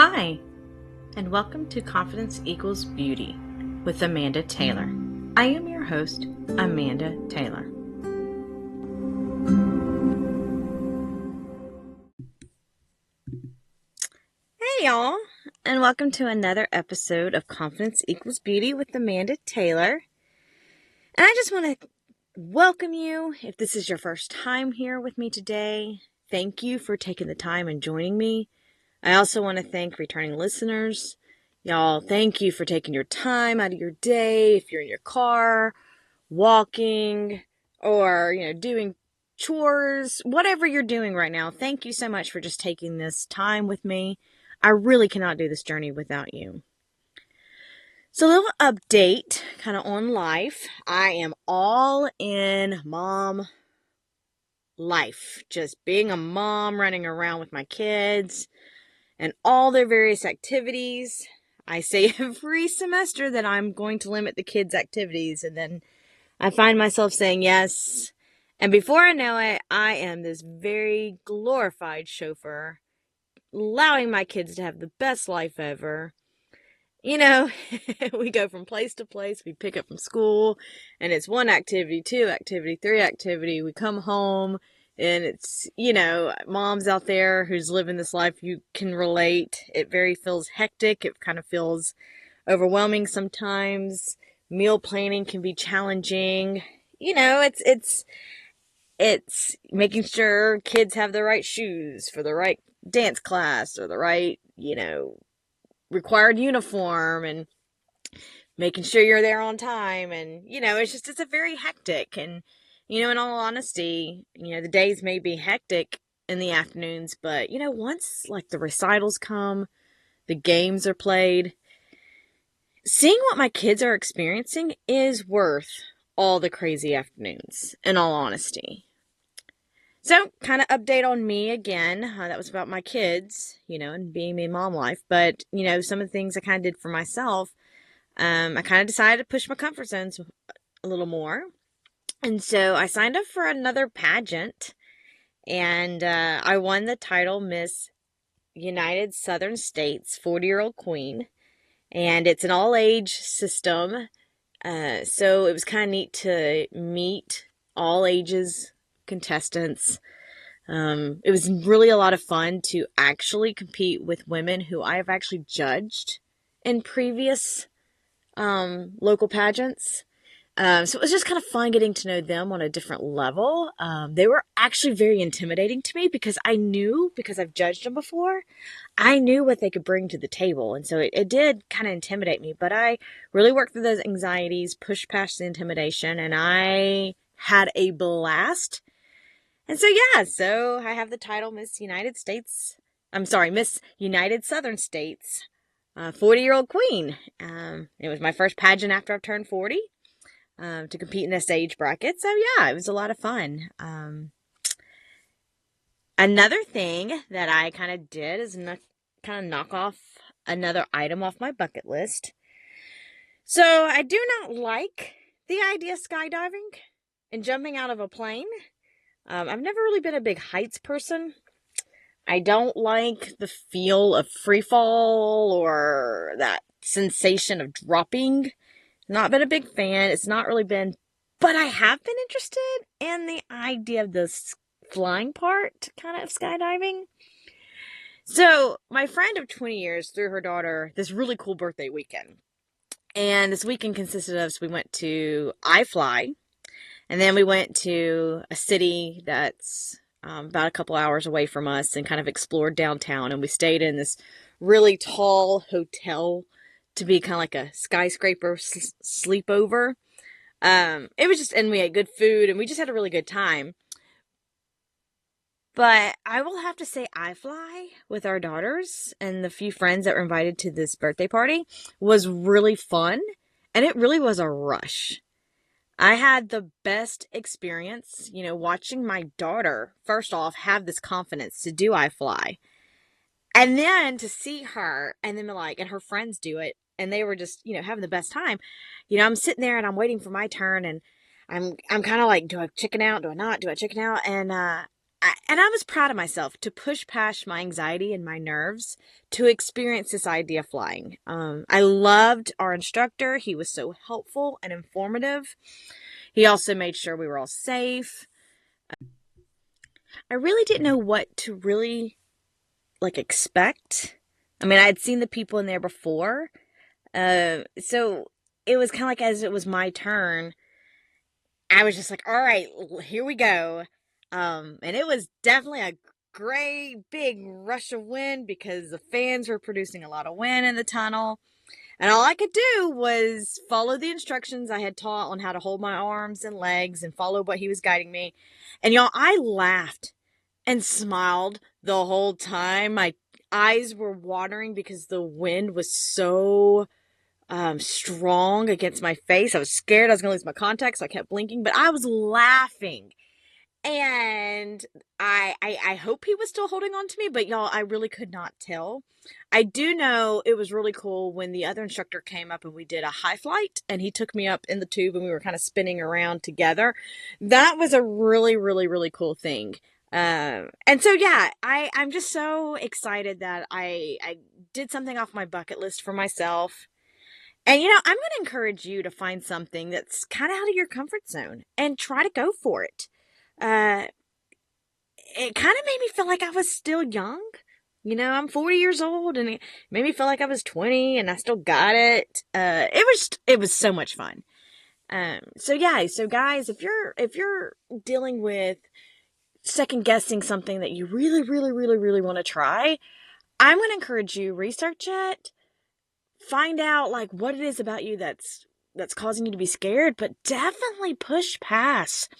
Hi, and welcome to Confidence Equals Beauty with Amanda Taylor. I am your host, Amanda Taylor. Hey y'all, and welcome to another episode of Confidence Equals Beauty with Amanda Taylor. And I just want to welcome you. If this is your first time here with me today, thank you for taking the time and joining me. I also want to thank returning listeners. Y'all, thank you for taking your time out of your day. If you're in your car, walking, or, doing chores, whatever you're doing right now, thank you so much for just taking this time with me. I really cannot do this journey without you. So a little update kind of on life. I am all in mom life. Just being a mom, running around with my kids and all their various activities. I say every semester that I'm going to limit the kids' activities, and then I find myself saying yes. And before I know it, I am this very glorified chauffeur, allowing my kids to have the best life ever. We go from place to place. We pick up from school, and it's one activity, two activity, three activity. We come home, and it's, moms out there who's living this life, you can relate. It very feels hectic. It kind of feels overwhelming sometimes. Meal planning can be challenging. It's making sure kids have the right shoes for the right dance class or the right, required uniform, and making sure you're there on time. And, it's a very hectic. And, in all honesty, the days may be hectic in the afternoons, but, once like the recitals come, the games are played, seeing what my kids are experiencing is worth all the crazy afternoons, in all honesty. So, kind of update on me again. That was about my kids, and being me in mom life. But, some of the things I kind of did for myself, I kind of decided to push my comfort zones a little more. And so I signed up for another pageant, and I won the title Miss United Southern States 40-year-old Queen. And it's an all-age system. So it was kind of neat to meet all ages contestants. It was really a lot of fun to actually compete with women who I have actually judged in previous local pageants. So it was just kind of fun getting to know them on a different level. They were actually very intimidating to me because I've judged them before, I knew what they could bring to the table. And so it did kind of intimidate me, but I really worked through those anxieties, pushed past the intimidation, and I had a blast. And so I have the title Miss United Southern States 40-year-old Queen. It was my first pageant after I've turned 40 to compete in this age bracket. So it was a lot of fun. Another thing that I kind of did is kind of knock off another item off my bucket list. So I do not like the idea of skydiving and jumping out of a plane. I've never really been a big heights person. I don't like the feel of free fall or that sensation of dropping. Not been a big fan. It's not really been, but I have been interested in the idea of the flying part, kind of skydiving. So my friend of 20 years threw her daughter this really cool birthday weekend. And this weekend consisted of, so we went to iFly, and then we went to a city that's about a couple hours away from us and kind of explored downtown. And we stayed in this really tall hotel to be kind of like a skyscraper sleepover. It was and we had good food, and we just had a really good time. But I will have to say iFly with our daughters and the few friends that were invited to this birthday party was really fun, and it really was a rush. I had the best experience, watching my daughter, first off, have this confidence to do iFly. And then to see her and then and her friends do it, and they were just, having the best time. I'm sitting there and I'm waiting for my turn, and I'm kind of like, do I chicken out? Do I not? Do I chicken out? And and I was proud of myself to push past my anxiety and my nerves to experience this idea of flying. I loved our instructor. He was so helpful and informative. He also made sure we were all safe. I really didn't know what to really expect. I mean, I had seen the people in there before. So it was kind of like as it was my turn, I was just like, all right, here we go. And it was definitely a great big rush of wind because the fans were producing a lot of wind in the tunnel. And all I could do was follow the instructions I had taught on how to hold my arms and legs and follow what he was guiding me. And y'all, I laughed and smiled the whole time. My eyes were watering because the wind was so strong against my face. I was scared I was going to lose my contacts, so I kept blinking, but I was laughing. And I hope he was still holding on to me, but y'all, I really could not tell. I do know it was really cool when the other instructor came up and we did a high flight and he took me up in the tube and we were kind of spinning around together. That was a really, really, really cool thing. And so, yeah, I'm just so excited that I did something off my bucket list for myself. And, I'm going to encourage you to find something that's kind of out of your comfort zone and try to go for it. It kind of made me feel like I was still young. I'm 40 years old and it made me feel like I was 20 and I still got it. It was so much fun. So guys, if you're dealing with second guessing something that you really, really, really, really want to try, I'm going to encourage you, research it, find out what it is about you that's causing you to be scared, but definitely push past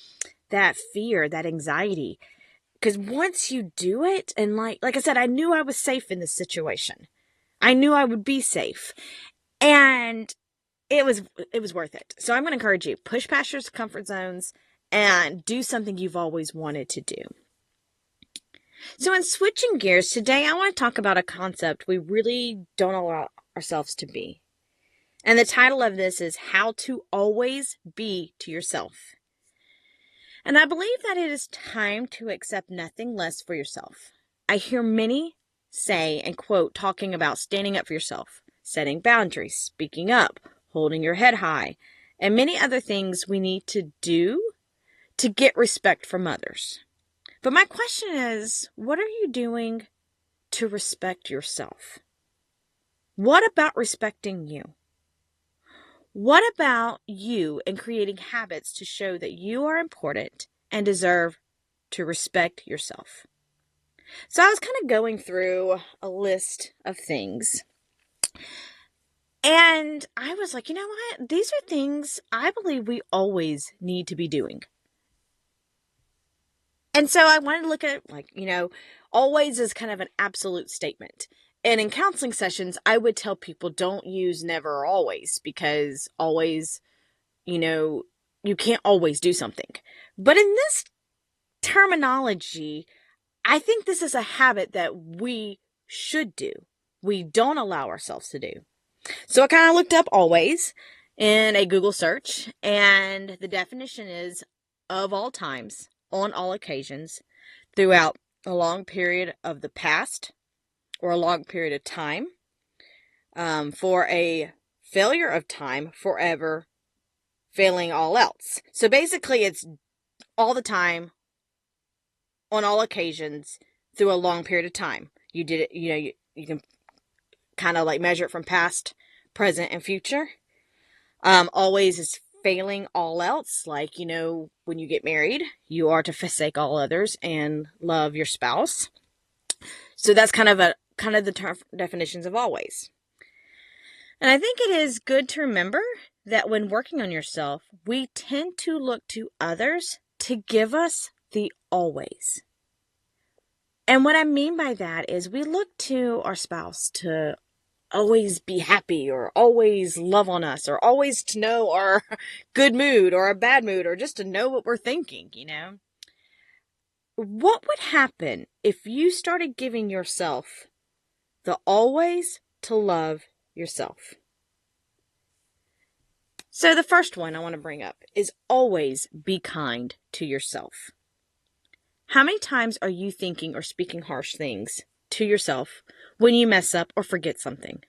that fear, that anxiety. Because once you do it, and like I said, I knew I was safe in this situation. I knew I would be safe. And it was worth it. So I'm going to encourage you, push past your comfort zones and do something you've always wanted to do. So in switching gears, today I want to talk about a concept we really don't allow ourselves to be. And the title of this is How to Always Be to Yourself. And I believe that it is time to accept nothing less for yourself. I hear many say and quote talking about standing up for yourself, setting boundaries, speaking up, holding your head high, and many other things we need to do to get respect from others. But my question is, what are you doing to respect yourself? What about respecting you? What about you and creating habits to show that you are important and deserve to respect yourself? So I was kind of going through a list of things. And I was like, you know what? These are things I believe we always need to be doing. And so I wanted to look at always is kind of an absolute statement. And in counseling sessions, I would tell people don't use never or always because always, you can't always do something. But in this terminology, I think this is a habit that we should do. We don't allow ourselves to do. So I kind of looked up always in a Google search, and the definition is of all times, on all occasions, throughout a long period of the past or a long period of time, for a failure of time, forever, failing all else. So basically it's all the time, on all occasions, through a long period of time. You did it, you can kind of measure it from past, present, and future. Always is failing all else. When you get married, you are to forsake all others and love your spouse. So that's kind of the definitions of always. And I think it is good to remember that when working on yourself, we tend to look to others to give us the always. And what I mean by that is we look to our spouse to always be happy or always love on us or always to know our good mood or our bad mood or just to know what we're thinking, What would happen if you started giving yourself the always to love yourself? So the first one I want to bring up is always be kind to yourself. How many times are you thinking or speaking harsh things to yourself when you mess up or forget something?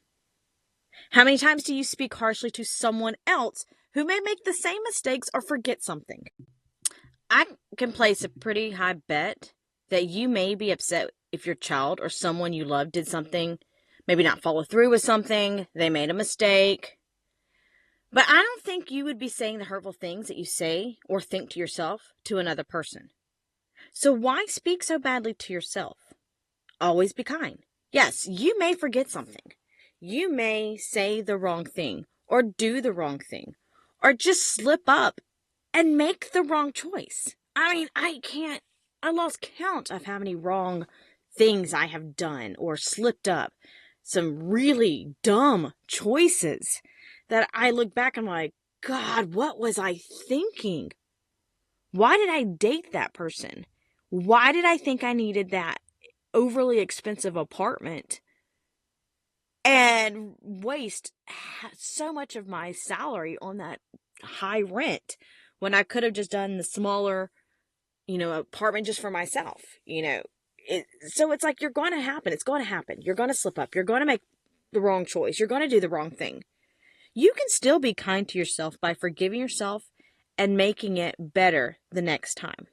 How many times do you speak harshly to someone else who may make the same mistakes or forget something? I can place a pretty high bet that you may be upset if your child or someone you love did something, maybe not follow through with something, they made a mistake. But I don't think you would be saying the hurtful things that you say or think to yourself to another person. So why speak so badly to yourself? Always be kind. Yes, you may forget something. You may say the wrong thing or do the wrong thing or just slip up and make the wrong choice. I mean, I lost count of how many wrong things I have done or slipped up. Some really dumb choices that I look back and I'm like, God, what was I thinking? Why did I date that person? Why did I think I needed that overly expensive apartment and waste so much of my salary on that high rent when I could have just done the smaller, apartment just for myself, so it's like, you're going to happen. It's going to happen. You're going to slip up. You're going to make the wrong choice. You're going to do the wrong thing. You can still be kind to yourself by forgiving yourself and making it better the next time.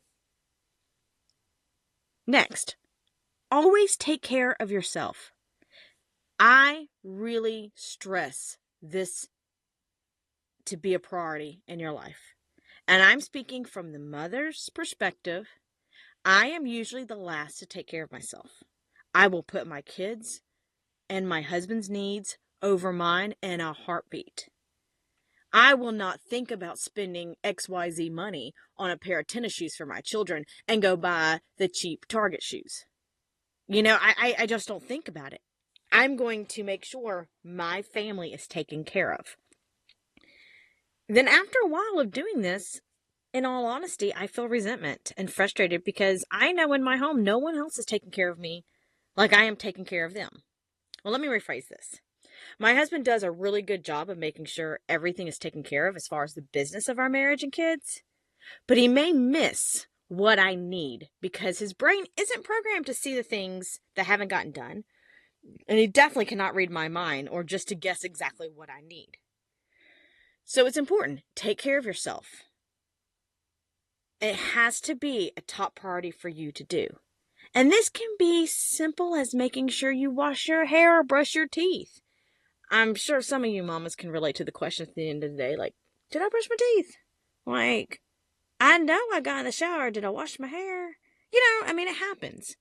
Next, always take care of yourself. I really stress this to be a priority in your life. And I'm speaking from the mother's perspective. I am usually the last to take care of myself. I will put my kids and my husband's needs over mine in a heartbeat. I will not think about spending XYZ money on a pair of tennis shoes for my children and go buy the cheap Target shoes. I just don't think about it. I'm going to make sure my family is taken care of. Then after a while of doing this, in all honesty, I feel resentment and frustrated because I know in my home, no one else is taking care of me like I am taking care of them. Well, let me rephrase this. My husband does a really good job of making sure everything is taken care of as far as the business of our marriage and kids, but he may miss what I need because his brain isn't programmed to see the things that haven't gotten done, and he definitely cannot read my mind or just to guess exactly what I need. So it's important. Take care of yourself. It has to be a top priority for you to do. And this can be simple as making sure you wash your hair or brush your teeth. I'm sure some of you mamas can relate to the question at the end of the day, like, did I brush my teeth? Like, I know I got in the shower. Did I wash my hair? It happens.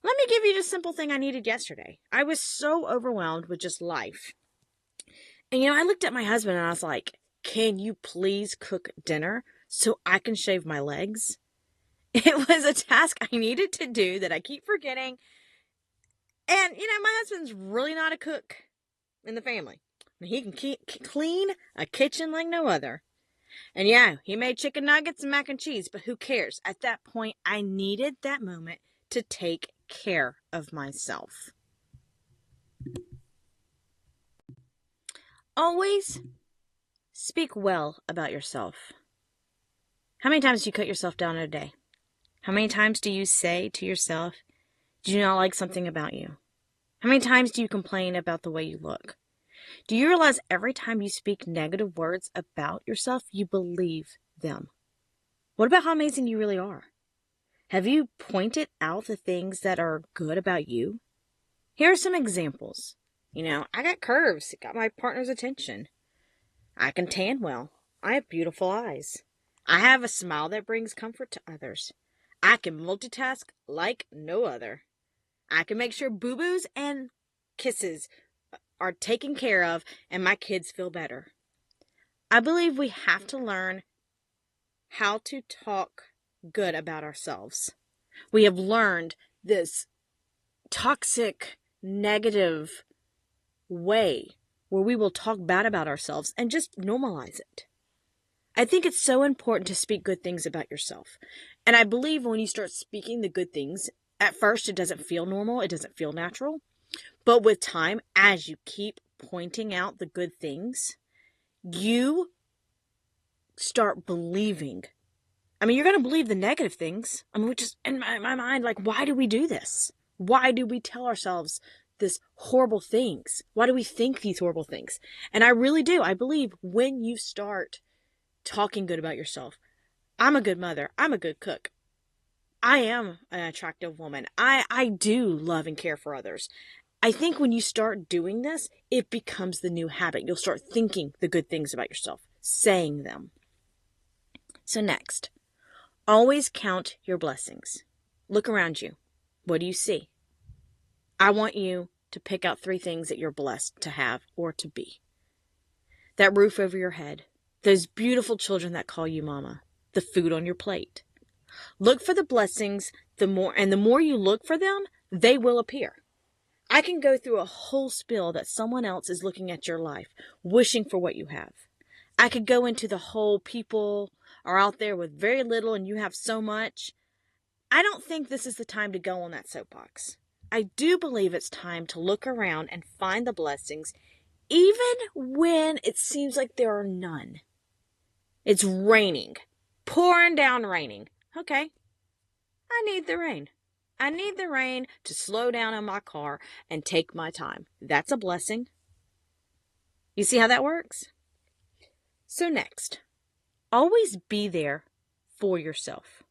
Let me give you just a simple thing I needed yesterday. I was so overwhelmed with just life. And, I looked at my husband and I was like, can you please cook dinner so I can shave my legs? It was a task I needed to do that I keep forgetting. And, my husband's really not a cook in the family. He can clean a kitchen like no other. And yeah, he made chicken nuggets and mac and cheese, but who cares? At that point, I needed that moment to take care of myself. Always speak well about yourself. How many times do you cut yourself down in a day? How many times do you say to yourself, do you not like something about you? How many times do you complain about the way you look? Do you realize every time you speak negative words about yourself, you believe them? What about how amazing you really are? Have you pointed out the things that are good about you? Here are some examples. I got curves. It got my partner's attention. I can tan well. I have beautiful eyes. I have a smile that brings comfort to others. I can multitask like no other. I can make sure boo-boos and kisses are taken care of and my kids feel better. I believe we have to learn how to talk good about ourselves. We have learned this toxic, negative way where we will talk bad about ourselves and just normalize it. I think it's so important to speak good things about yourself. And I believe when you start speaking the good things, at first it doesn't feel normal, it doesn't feel natural. But with time, as you keep pointing out the good things, you start believing. I mean, you're going to believe the negative things. I mean, which is in my mind, like, why do we do this? Why do we tell ourselves this horrible things? Why do we think these horrible things? And I really do. I believe when you start talking good about yourself, I'm a good mother. I'm a good cook. I am an attractive woman. I do love and care for others. I think when you start doing this, it becomes the new habit. You'll start thinking the good things about yourself, saying them. So next, always count your blessings. Look around you. What do you see? I want you to pick out 3 things that you're blessed to have or to be. That roof over your head, those beautiful children that call you mama, the food on your plate. Look for the blessings, the more you look for them, they will appear. I can go through a whole spiel that someone else is looking at your life, wishing for what you have. I could go into the whole people are out there with very little and you have so much. I don't think this is the time to go on that soapbox. I do believe it's time to look around and find the blessings, even when it seems like there are none. It's raining, pouring down raining. Okay, I need the rain. I need the rain to slow down on my car and take my time. That's a blessing. You see how that works? So next, always be there for yourself.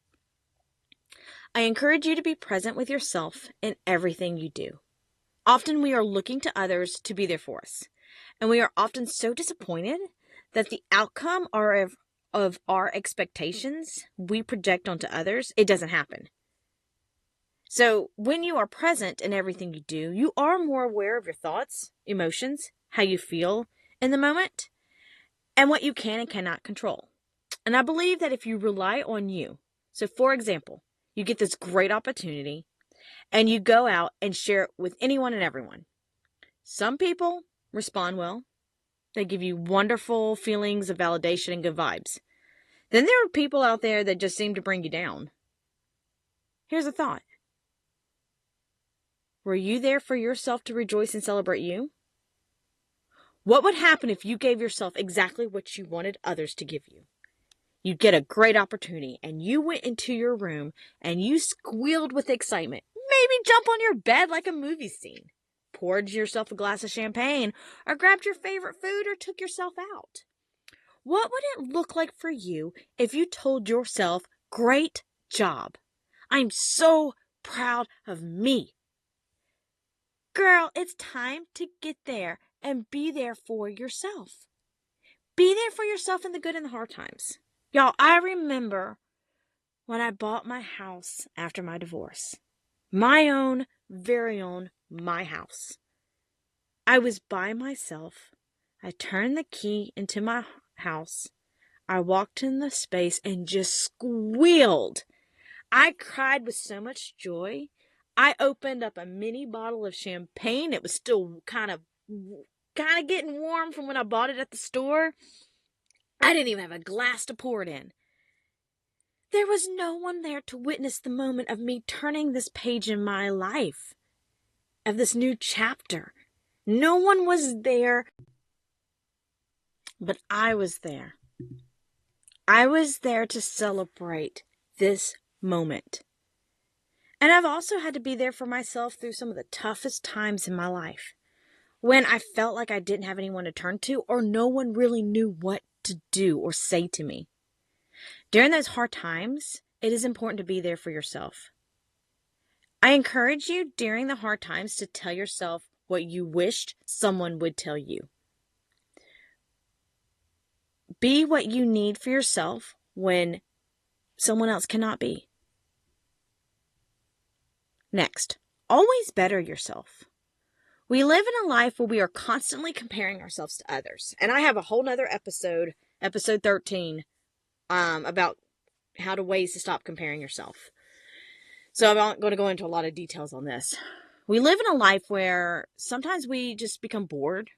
I encourage you to be present with yourself in everything you do. Often we are looking to others to be there for us, and we are often so disappointed that the outcome of our expectations we project onto others, it doesn't happen. So when you are present in everything you do, you are more aware of your thoughts, emotions, how you feel in the moment, and what you can and cannot control. And I believe that if you rely on you, so for example, you get this great opportunity and you go out and share it with anyone and everyone. Some people respond well. They give you wonderful feelings of validation and good vibes. Then there are people out there that just seem to bring you down. Here's a thought. Were you there for yourself to rejoice and celebrate you? What would happen if you gave yourself exactly what you wanted others to give you? You'd get a great opportunity and you went into your room and you squealed with excitement. Maybe jump on your bed like a movie scene. Poured yourself a glass of champagne or grabbed your favorite food or took yourself out. What would it look like for you if you told yourself, great job. I'm so proud of me. Girl, it's time to get there and be there for yourself. Be there for yourself in the good and the hard times. Y'all, I remember when I bought my house after my divorce. My own, very own, my house. I was by myself. I turned the key into my house. I walked in the space and just squealed. I cried with so much joy. I opened up a mini bottle of champagne. It was still kind of getting warm from when I bought it at the store. I didn't even have a glass to pour it in. There was no one there to witness the moment of me turning this page in my life, of this new chapter. No one was there, but I was there. I was there to celebrate this moment. And I've also had to be there for myself through some of the toughest times in my life, when I felt like I didn't have anyone to turn to or no one really knew what to do or say to me. During those hard times, it is important to be there for yourself. I encourage you during the hard times to tell yourself what you wished someone would tell you. Be what you need for yourself when someone else cannot be. Next, always better yourself. We live in a life where we are constantly comparing ourselves to others. And I have a whole nother episode 13, about ways to stop comparing yourself. So I'm not going to go into a lot of details on this. We live in a life where sometimes we just become bored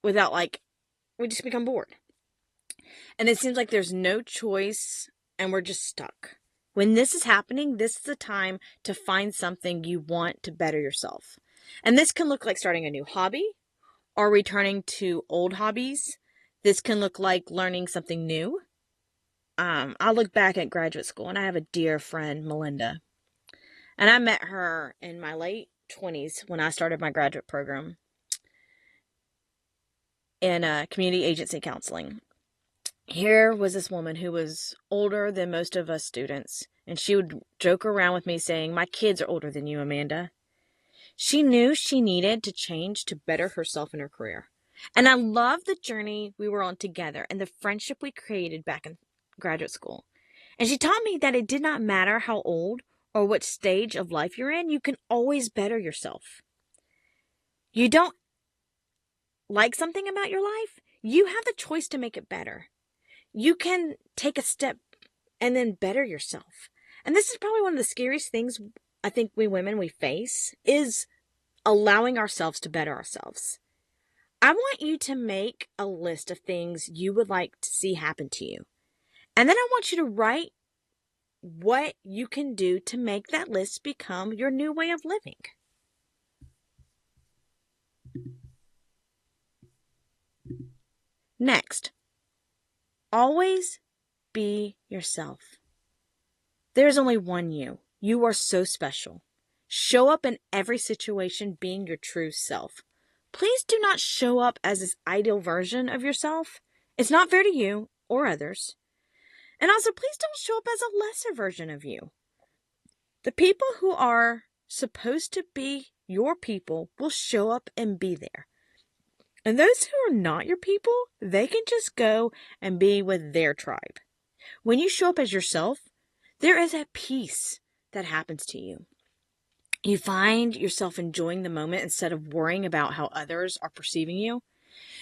we just become bored. And it seems like there's no choice and we're just stuck. When this is happening, this is the time to find something you want to better yourself. And this can look like starting a new hobby or returning to old hobbies. This can look like learning something new. I look back at graduate school and I have a dear friend, Melinda, and I met her in my late 20s when I started my graduate program in community agency counseling. Here was this woman who was older than most of us students, and she would joke around with me saying, "My kids are older than you, Amanda." She knew she needed to change to better herself in her career. And I love the journey we were on together and the friendship we created back in graduate school. And she taught me that it did not matter how old or what stage of life you're in, you can always better yourself. You don't like something about your life, you have the choice to make it better. You can take a step and then better yourself. And this is probably one of the scariest things I think we women, we face, is allowing ourselves to better ourselves. I want you to make a list of things you would like to see happen to you. And then I want you to write what you can do to make that list become your new way of living. Next, always be yourself. There's only one you. You are so special. Show up in every situation being your true self. Please do not show up as this ideal version of yourself. It's not fair to you or others. And also, please don't show up as a lesser version of you. The people who are supposed to be your people will show up and be there. And those who are not your people, they can just go and be with their tribe. When you show up as yourself, there is a peace that happens to you. You find yourself enjoying the moment instead of worrying about how others are perceiving you.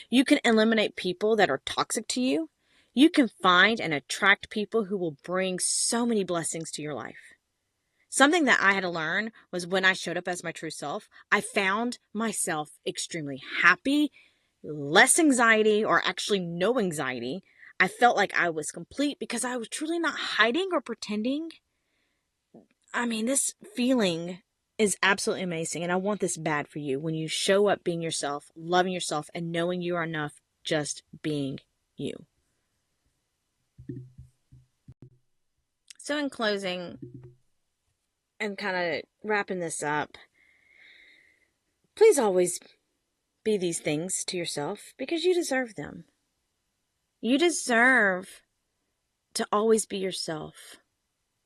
You can eliminate people that are toxic to you. You can find and attract people who will bring so many blessings to your life. Something that I had to learn was when I showed up as my true self, I found myself extremely happy, less anxiety, or actually no anxiety. I felt like I was complete because I was truly not hiding or pretending. I mean, this feeling is absolutely amazing, and I want this bad for you when you show up being yourself, loving yourself, and knowing you are enough just being you. So in closing, and kind of wrapping this up, please always be these things to yourself because you deserve them. You deserve to always be yourself,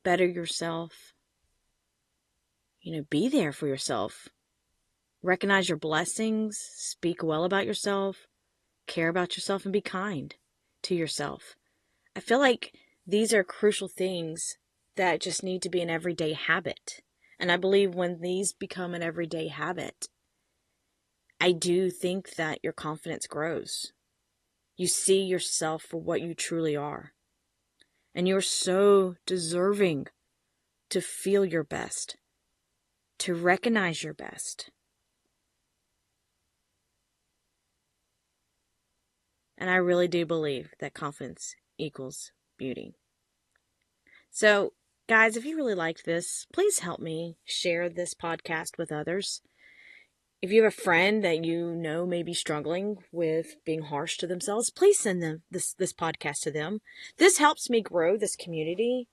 better yourself, be there for yourself. Recognize your blessings, speak well about yourself, care about yourself, and be kind to yourself. I feel like these are crucial things that just need to be an everyday habit. And I believe when these become an everyday habit, I do think that your confidence grows. You see yourself for what you truly are. And you're so deserving to feel your best, to recognize your best. And I really do believe that confidence equals beauty. So, guys, if you really liked this, please help me share this podcast with others. If you have a friend that you know may be struggling with being harsh to themselves, please send them this podcast to them. This helps me grow this community.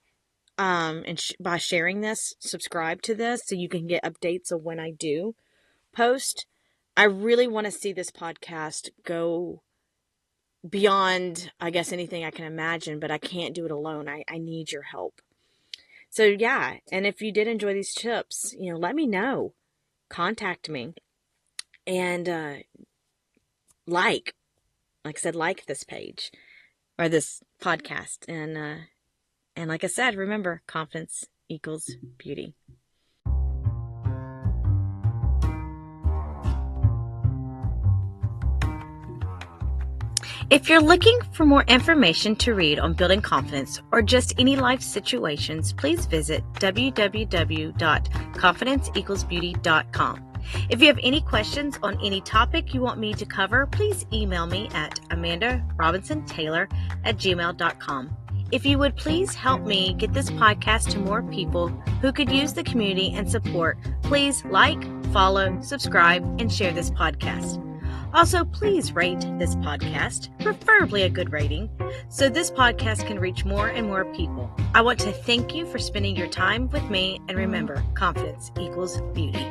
By sharing this, subscribe to this so you can get updates of when I do post. I really want to see this podcast go beyond, I guess, anything I can imagine, but I can't do it alone. I need your help. So yeah, and if you did enjoy these tips, let me know. Contact me. And like I said, like this page or this podcast. And like I said, remember, confidence equals beauty. If you're looking for more information to read on building confidence or just any life situations, please visit www.confidenceequalsbeauty.com. If you have any questions on any topic you want me to cover, please email me at amandarobinsontaylor@gmail.com. If you would please help me get this podcast to more people who could use the community and support, please like, follow, subscribe, and share this podcast. Also, please rate this podcast, preferably a good rating, so this podcast can reach more and more people. I want to thank you for spending your time with me, and remember, confidence equals beauty.